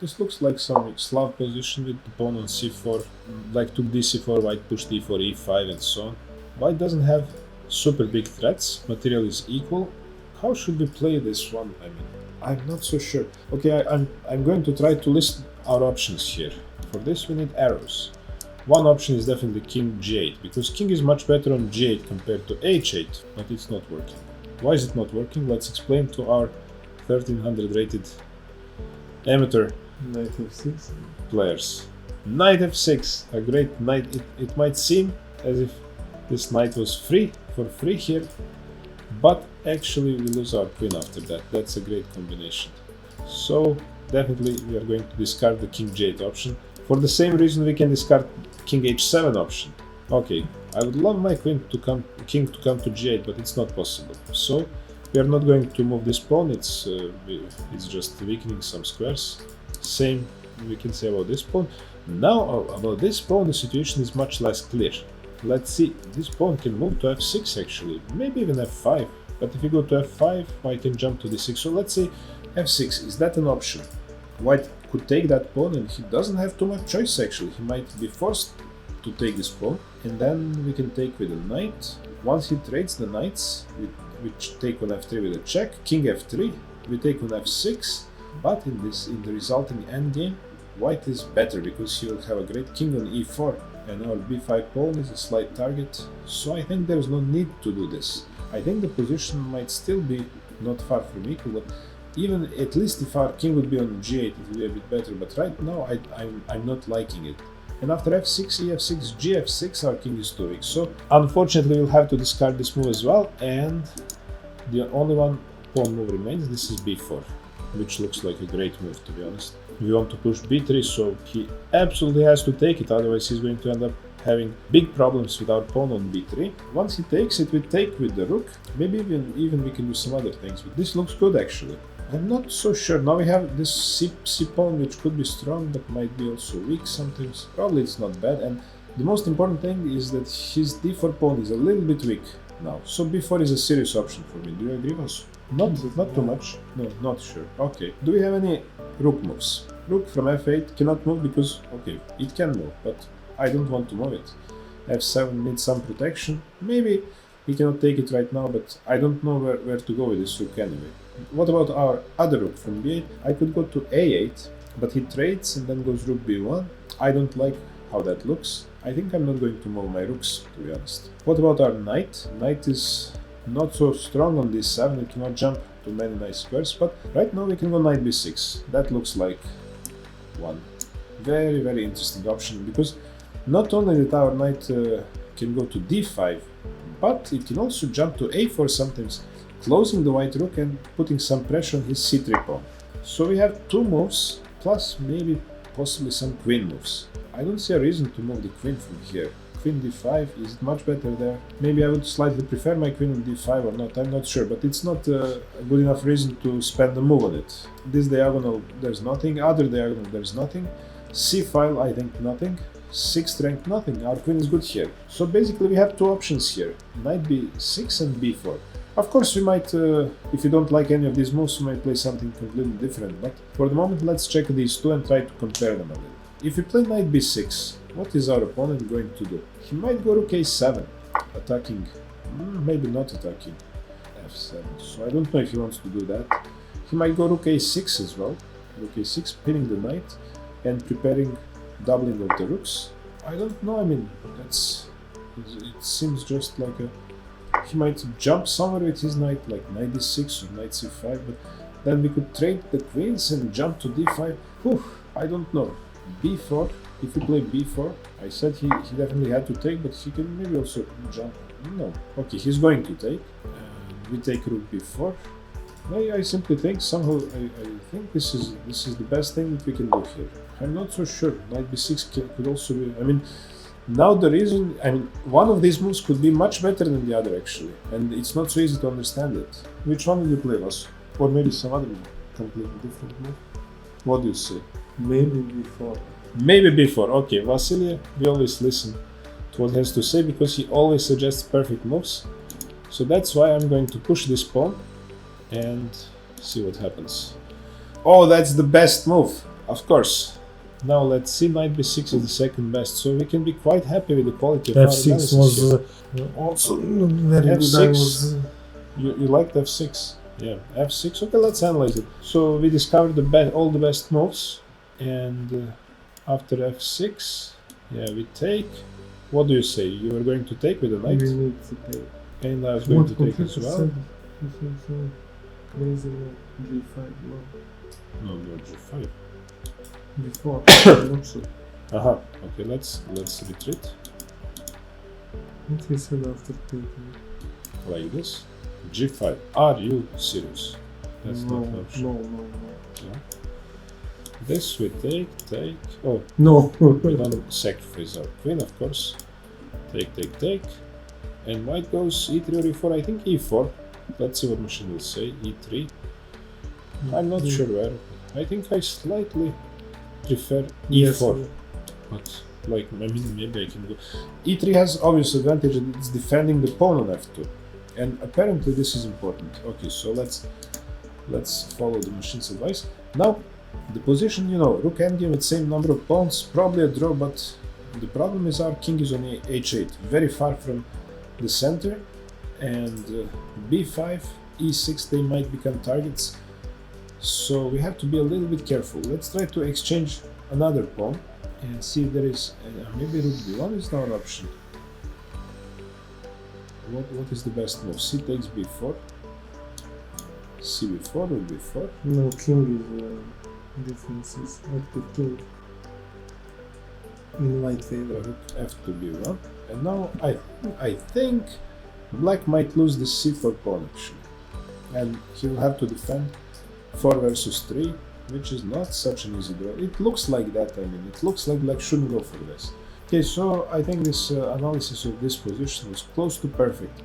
This looks like some Slav position with the pawn on c4, like took dc4, white pushed e4, e5 and so on. White doesn't have super big threats, material is equal. How should we play this one? I mean, I'm not so sure. Okay, I'm going to try to list our options here. For this we need arrows. One option is definitely king g8, because king is much better on g8 compared to h8, but it's not working. Why is it not working? Let's explain to our 1300 rated amateur Knight f6. players. Knight f6, a great knight. It might seem as if this knight was for free here, but actually we lose our queen after that. That's a great combination. So definitely we are going to discard the king g8 option. For the same reason we can discard king h7 option. Okay, I would love my king to come to g8, but it's not possible. So we are not going to move this pawn. It's just weakening some squares. Same we can say about this pawn. Now about this pawn the situation is much less clear. Let's see, this pawn can move to f6 actually, maybe even f5. But if you go to f5, white can jump to d6. So let's say f6, is that an option? White could take that pawn and he doesn't have too much choice actually. He might be forced to take this pawn, and then we can take with a knight. Once he trades the knights, we take on f3 with a check, king f3, we take on f6, but in the resulting endgame, white is better because he will have a great king on e4, and our b5 pawn is a slight target, so I think there is no need to do this. I think the position might still be not far from equal, but even at least if our king would be on g8, it would be a bit better, but right now I'm not liking it. And after f6, ef6, gf6, our king is too weak. So unfortunately we'll have to discard this move as well, and the only one pawn move remains. This is b4, which looks like a great move, to be honest. We want to push b3, so he absolutely has to take it, otherwise he's going to end up having big problems with our pawn on b3. Once he takes it, we take with the rook. Maybe even we can do some other things, but this looks good actually. I'm not so sure. Now we have this c pawn, which could be strong but might be also weak sometimes. Probably it's not bad, and the most important thing is that his d4 pawn is a little bit weak now. So b4 is a serious option for me. Do you agree also? Not too much. No, not sure. Okay. Do we have any rook moves? Rook from f8 cannot move because, okay, it can move, but I don't want to move it. f7 needs some protection. Maybe he cannot take it right now, but I don't know where to go with this rook anyway. What about our other rook from b8? I could go to a8, but he trades and then goes rook b1. I don't like how that looks. I think I'm not going to move my rooks, to be honest. What about our knight? Knight is not so strong on d7, we cannot jump to many nice squares, but right now we can go knight b6. That looks like one very, very interesting option, because not only that our knight can go to d5, but it can also jump to a4 sometimes, closing the white rook and putting some pressure on his c3 pawn. So we have two moves, plus maybe possibly some queen moves. I don't see a reason to move the queen from here. Queen d5, is it much better there? Maybe I would slightly prefer my queen on d5 or not, I'm not sure, but it's not a good enough reason to spend a move on it. This diagonal, there's nothing, other diagonal, there's nothing. c-file, I think nothing. 6th rank, nothing, our queen is good here. So basically we have two options here, knight b6 and b4. Of course we might, if you don't like any of these moves, you might play something completely different, but for the moment let's check these two and try to compare them a little. If we play knight b6, what is our opponent going to do? He might go rook a7, attacking, maybe not attacking f7, so I don't know if he wants to do that. He might go rook a6 as well, rook a6, pinning the knight and preparing doubling of the rooks. I don't know, I mean, it seems just like a... He might jump somewhere with his knight, like knight d6 or knight c5, but then we could trade the queens and jump to d5. Whew, I don't know. b4, if we play b4, I said he definitely had to take, but he can maybe also jump. No, okay, he's going to take. We take rook b4. I simply think somehow I think this is the best thing that we can do here. I'm not so sure. Knight b6 could also be. I mean, now the reason. I mean, one of these moves could be much better than the other actually, and it's not so easy to understand it. Which one will you play, Vas? Or maybe some other move, completely different move. What do you say? Maybe b4. Maybe b4. Okay, Vasily, we always listen to what he has to say because he always suggests perfect moves. So that's why I'm going to push this pawn and see what happens. Oh, that's the best move. Of course. Now let's see, knight b6 is the second best, so we can be quite happy with the quality of our F6 analysis was here. also very good. F6. I was, You liked f6? Yeah, f6. Okay, let's analyze it. So we discovered all the best moves, and after f6, yeah, we take. What do you say? You are going to take with the knight, we need to pay. and I was going to take as computer well. said this is crazy G5 no. No, g5. Before, I'm not sure. Aha. Okay, let's retreat What he said after taking? like this. g5. Are you serious? That's no, not an option. no. Yeah. This we take. Oh, No. we don't sacrifice our queen, of course. Take. And white goes e3 or e4. I think e4. Let's see what machine will say. e3. I'm not sure where. I think I slightly prefer Yes. e4. But like, I mean, maybe I can go. e3 has obvious advantage that it's defending the pawn on f2, and apparently this is important. Okay, so let's follow the machine's advice. Now, the position, rook endgame with same number of pawns, probably a draw, but the problem is our king is on h8, very far from the center, and b5, e6, they might become targets. So we have to be a little bit careful. Let's try to exchange another pawn and see if there is maybe rook b1 is now an option. What is the best move? C takes b4, c b4 or b4. No, king is defenses. Active king. In white favor. Rook f2 b1, and now I think black might lose the c4 pawn actually, and he will have to defend 4 versus 3, which is not such an easy draw. It looks like that. I mean, it looks like black shouldn't go for this. Okay, so I think this analysis of this position was close to perfect.